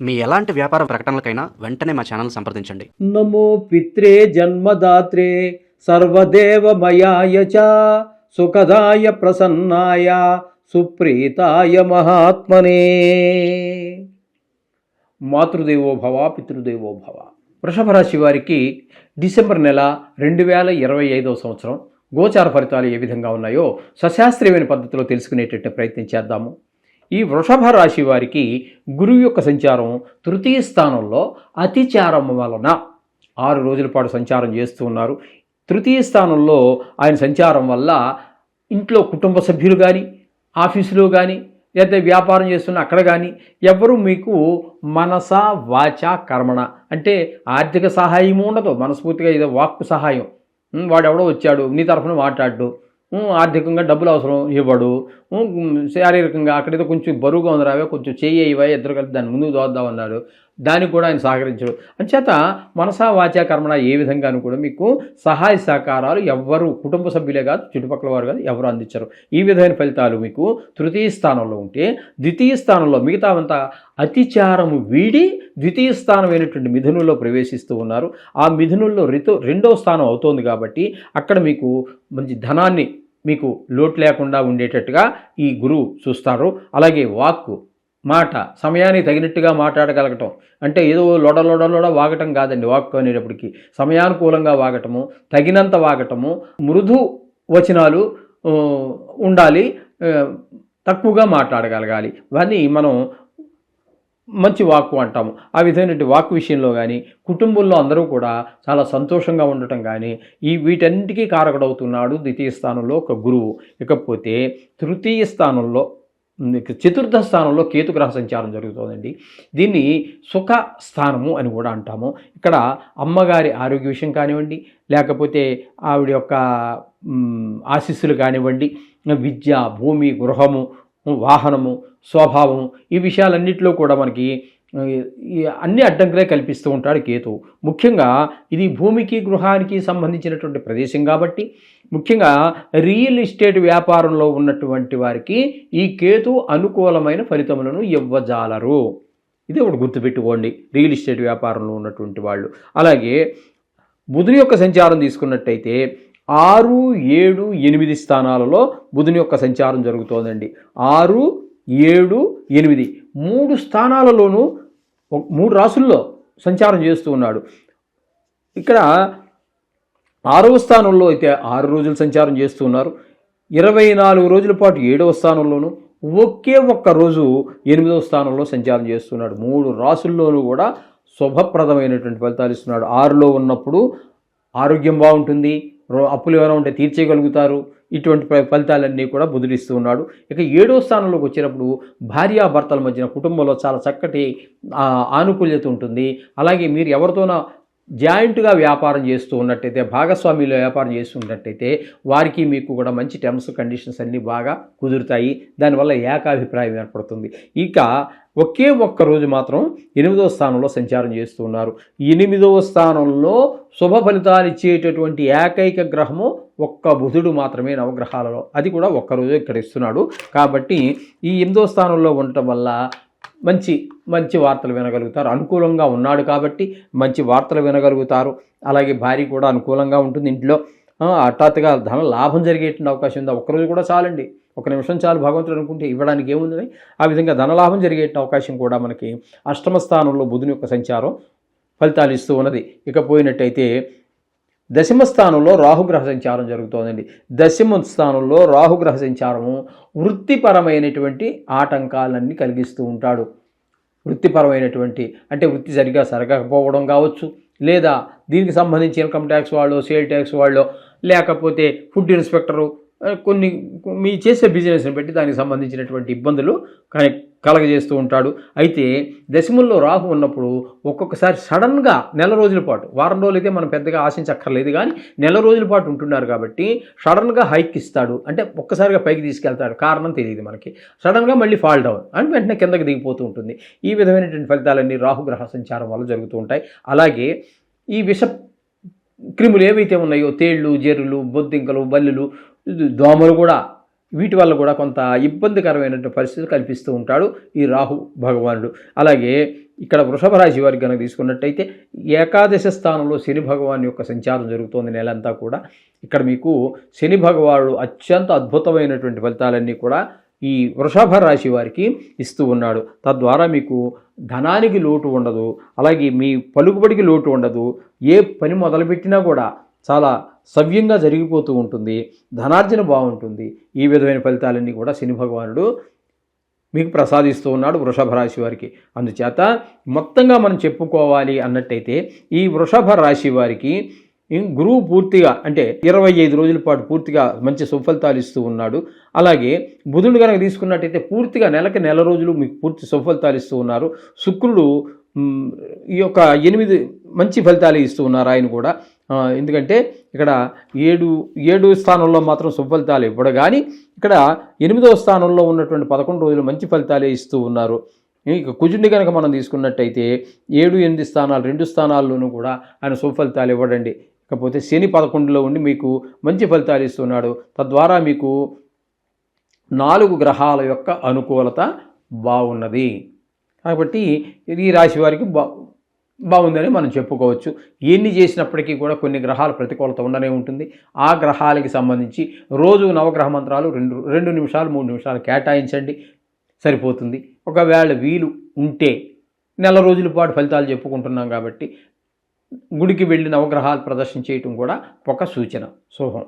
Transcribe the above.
మీ ఎలాంటి వ్యాపార ప్రకటనలకైనా వెంటనే మా ఛానల్ సంప్రదించండి. నమో పిత్రే జన్మదాత్రే సర్వదేవమయాయ చ సుఖదాయ ప్రసన్నాయ సుప్రీతాయ మహాత్మనే. మాతృదేవో భవ పితృదేవో భవ. వృషభ రాశి వారికి డిసెంబర్ నెల 2025వ సంవత్సరం గోచార ఫలితాలు ఏ విధంగా ఉన్నాయో సశాస్త్రీయమైన పద్ధతిలో తెలుసుకునేటట్టు ప్రయత్నం చేద్దాము. ఈ వృషభ రాశి వారికి గురువు యొక్క సంచారం తృతీయ స్థానంలో అతిచారం వలన 6 రోజుల పాటు సంచారం చేస్తూ ఉన్నారు. తృతీయ స్థానంలో ఆయన సంచారం వల్ల ఇంట్లో కుటుంబ సభ్యులు కానీ, ఆఫీసులో కానీ, లేదా వ్యాపారం చేస్తున్న అక్కడ కానీ ఎవరు మీకు మనస వాచ కర్మణ అంటే ఆర్థిక సహాయం ఉండదు. మనస్ఫూర్తిగా ఏదో వాక్కు సహాయం, వాడెవడో వచ్చాడు నీ తరఫున మాట్లాడు, ఆర్థికంగా డబ్బులు అవసరం ఇవ్వడు, శారీరకంగా అక్కడేదో కొంచెం బరువుగా ఉంది రావే కొంచెం చెయ్యి ఇవ్వ ఇద్దరు కలిసి దాన్ని ముందుకు దోద్దాం అన్నాడు, దానికి కూడా ఆయన సహకరించడు. అంచేత మనసా వాచా కర్మణ ఏ విధంగానూ కూడా మీకు సహాయ సహకారాలు ఎవ్వరు కుటుంబ సభ్యులే కాదు, చుట్టుపక్కల వారు కాదు, ఎవరు అందించరు. ఈ విధమైన ఫలితాలు మీకు తృతీయ స్థానంలో ఉంటే, ద్వితీయ స్థానంలో మిగతావంతా అతిచారము వీడి ద్వితీయ స్థానమైనటువంటి మిథునంలో ప్రవేశిస్తూ ఉన్నారు. ఆ మిథునంలో రెండవ స్థానం అవుతోంది కాబట్టి అక్కడ మీకు మంచి ధనాన్ని మీకు లోటు లేకుండా ఉండేటట్టుగా ఈ గురువు చూస్తారు. అలాగే వాక్కు మాట సమయానికి తగినట్టుగా మాట్లాడగలగటం అంటే ఏదో లొడ వాగటం కాదండి. వాక్కు అనేటప్పటికీ సమయానుకూలంగా వాగటము, తగినంత వాగటము, మృదు వచనాలు ఉండాలి, తక్కువగా మాట్లాడగలగాలి. ఇవన్నీ మనం మంచి వాక్కు అంటాము. ఆ విధమైనటువంటి వాక్కు విషయంలో కానీ కుటుంబంలో అందరూ కూడా చాలా సంతోషంగా ఉండటం కానీ వీటన్నిటికీ కారకుడవుతున్నాడు ద్వితీయ స్థానంలో ఒక గురువు. ఇకపోతే తృతీయ స్థానంలో చతుర్థ స్థానంలో కేతుగ్రహ సంచారం జరుగుతుందండి. దీన్ని సుఖ స్థానము అని కూడా అంటాము. ఇక్కడ అమ్మగారి ఆరోగ్య విషయం కానివ్వండి, లేకపోతే ఆవిడ యొక్క ఆశీస్సులు కానివ్వండి, విద్య, భూమి, గృహము, వాహనము, స్వభావము, ఈ విషయాలన్నింటిలో కూడా మనకి అన్ని అడ్డంకులే కల్పిస్తూ ఉంటాడు కేతువు. ముఖ్యంగా ఇది భూమికి గృహానికి సంబంధించినటువంటి ప్రదేశం కాబట్టి ముఖ్యంగా రియల్ ఎస్టేట్ వ్యాపారంలో ఉన్నటువంటి వారికి ఈ కేతు అనుకూలమైన ఫలితములను ఇవ్వజాలరు. ఇది ఒకటి గుర్తుపెట్టుకోండి, రియల్ ఎస్టేట్ వ్యాపారంలో ఉన్నటువంటి వాళ్ళు. అలాగే బుధుని యొక్క సంచారం తీసుకున్నట్టయితే 6, 7, 8 స్థానాలలో బుధుని యొక్క సంచారం జరుగుతోందండి. 6, 7, 8 3 స్థానాలలోనూ 3 రాసుల్లో సంచారం చేస్తూ ఉన్నాడు. ఇక్కడ 6వ స్థానంలో అయితే 6 రోజులు సంచారం చేస్తూ ఉన్నారు. 24 రోజుల పాటు 7వ స్థానంలోనూ, ఒకే ఒక్క రోజు 8వ స్థానంలో సంచారం చేస్తున్నాడు. 3 రాసుల్లోనూ కూడా శుభప్రదమైనటువంటి ఫలితాలు ఇస్తున్నాడు. 6లో ఉన్నప్పుడు ఆరోగ్యం బాగుంటుంది, అప్పులు ఏమైనా ఉంటే తీర్చేయగలుగుతారు. ఇటువంటి ఫలితాలన్నీ కూడా బుధుడిస్తూ ఉన్నాడు. ఇక 7వ స్థానంలోకి వచ్చినప్పుడు భార్యాభర్తల మధ్యన కుటుంబంలో చాలా చక్కటి ఆనుకూల్యత ఉంటుంది. అలాగే మీరు ఎవరితోనో జాయింట్గా వ్యాపారం చేస్తూ ఉన్నట్టయితే, భాగస్వామ్యంలో వ్యాపారం చేస్తున్నట్టయితే వారికి మీకు కూడా మంచి టర్మ్స్ కండిషన్స్ అన్నీ బాగా కుదురుతాయి. దానివల్ల ఏకాభిప్రాయం ఏర్పడుతుంది. ఇక ఒకే ఒక్క రోజు మాత్రం 8వ స్థానంలో సంచారం చేస్తూ ఉన్నారు. 8వ స్థానంలో శుభ ఫలితాలు ఇచ్చేటటువంటి ఏకైక గ్రహము ఒక్క బుధుడు మాత్రమే నవగ్రహాలలో, అది కూడా ఒక్కరోజు ఇక్కడ ఇస్తున్నాడు. కాబట్టి ఈ 8వ స్థానంలో ఉండటం వల్ల మంచి వార్తలు వినగలుగుతారు. అనుకూలంగా ఉన్నాడు కాబట్టి మంచి వార్తలు వినగలుగుతారు. అలాగే భార్య కూడా అనుకూలంగా ఉంటుంది. ఇంట్లో హఠాత్తుగా ధన లాభం జరిగేటువంటి అవకాశం ఉంది. ఒక్కరోజు కూడా చాలండి, 1 నిమిషం చాలు భగవంతుడు అనుకుంటే, ఇవ్వడానికి ఏముంది. ఆ విధంగా ధనలాభం జరిగే అవకాశం కూడా మనకి అష్టమ స్థానంలో బుధుని యొక్క సంచారం ఫలితాలు ఇస్తూ ఉన్నది. ఇక పోయినట్టయితే దశమ స్థానంలో రాహుగ్రహ సంచారం జరుగుతోందండి. దశమ స్థానంలో రాహుగ్రహ సంచారము వృత్తిపరమైనటువంటి ఆటంకాలన్నీ కలిగిస్తూ ఉంటాడు. వృత్తిపరమైనటువంటి అంటే వృత్తి సరిగా జరగకపోవడం కావచ్చు, లేదా దీనికి సంబంధించి ఇన్కమ్ ట్యాక్స్ వాళ్ళు, సేల్ ట్యాక్స్ వాళ్ళు, లేకపోతే ఫుడ్ ఇన్స్పెక్టరు, కొన్ని మీ చేసే బిజినెస్ని బట్టి దానికి సంబంధించినటువంటి ఇబ్బందులు కలగజేస్తూ ఉంటాడు. అయితే దశముల్లో రాహు ఉన్నప్పుడు ఒక్కొక్కసారి సడన్గా నెల రోజుల పాటు, వారం రోజులు అయితే మనం పెద్దగా ఆశించక్కర్లేదు, కానీ నెల రోజుల పాటు ఉంటున్నారు కాబట్టి సడన్గా హైక్ ఇస్తాడు. అంటే ఒక్కసారిగా పైకి తీసుకెళ్తాడు, కారణం తెలియదు మనకి. సడన్గా మళ్ళీ ఫాల్ డౌన్ అంటే వెంటనే కిందకి దిగిపోతూ ఉంటుంది. ఈ విధమైనటువంటి ఫలితాలన్నీ రాహుగ్రహ సంచారం వల్ల జరుగుతూ ఉంటాయి. అలాగే ఈ విష క్రిములు ఏవైతే ఉన్నాయో, తేళ్ళు, జెర్రులు, బొద్దింకలు, బల్లులు, దోమలు కూడా, వీటి వల్ల కూడా కొంత ఇబ్బందికరమైనటువంటి పరిస్థితులు కల్పిస్తూ ఉంటాడు ఈ రాహు భగవానుడు. అలాగే ఇక్కడ వృషభ రాశి వారికి కనుక తీసుకున్నట్టయితే ఏకాదశ స్థానంలో శని భగవాన్ యొక్క సంచారం జరుగుతోంది నెలంతా కూడా. ఇక్కడ మీకు శని భగవానుడు అత్యంత అద్భుతమైనటువంటి ఫలితాలన్నీ కూడా ఈ వృషభ రాశి వారికి ఇస్తూ ఉన్నాడు. తద్వారా మీకు ధనానికి లోటు ఉండదు, అలాగే మీ పలుకుబడికి లోటు ఉండదు. ఏ పని మొదలుపెట్టినా కూడా చాలా సవ్యంగా జరిగిపోతూ ఉంటుంది, ధనార్జన బాగుంటుంది. ఈ విధమైన ఫలితాలన్నీ కూడా శని భగవానుడు మీకు ప్రసాదిస్తూ ఉన్నాడు వృషభ రాశి వారికి. అందుచేత మొత్తంగా మనం చెప్పుకోవాలి అన్నట్టయితే ఈ వృషభ రాశి వారికి గురువు పూర్తిగా అంటే 25 రోజుల పాటు పూర్తిగా మంచి సుఫలితాలు ఇస్తూ ఉన్నాడు. అలాగే బుధుడు కనుక తీసుకున్నట్టయితే పూర్తిగా నెల రోజులు మీకు పూర్తి సుఫలితాలు ఇస్తూ ఉన్నారు. శుక్రుడు ఈ యొక్క 8 మంచి ఫలితాలు ఇస్తూ ఉన్నారు ఆయన కూడా. ఎందుకంటే ఇక్కడ 7 స్థానంలో మాత్రం సుఫలితాలు ఇవ్వడు, కానీ ఇక్కడ 8వ స్థానంలో ఉన్నటువంటి 11 రోజులు మంచి ఫలితాలే ఇస్తూ ఉన్నారు. ఇక కుజుడిని కనుక మనం తీసుకున్నట్టయితే 7, 8 స్థానాలు 2 స్థానాల్లోనూ కూడా ఆయన సుఫలితాలు ఇవ్వడండి. ఇకపోతే శని 11లో ఉండి మీకు మంచి ఫలితాలు ఇస్తున్నాడు. తద్వారా మీకు 4 గ్రహాల యొక్క అనుకూలత బాగున్నది. కాబట్టి ఈ రాశి వారికి బాగుందని మనం చెప్పుకోవచ్చు. ఎన్ని చేసినప్పటికీ కూడా కొన్ని గ్రహాల ప్రతికూలత ఉండనే ఉంటుంది. ఆ గ్రహాలకి సంబంధించి రోజు నవగ్రహ మంత్రాలు 2 నిమిషాలు 3 నిమిషాలు కేటాయించండి, సరిపోతుంది. ఒకవేళ వీలు ఉంటే నెల రోజుల పాటు ఫలితాలు చెప్పుకుంటున్నాం కాబట్టి గుడికి వెళ్ళి నవగ్రహాలు ప్రదర్శన చేయటం కూడా ఒక సూచన. శుభం.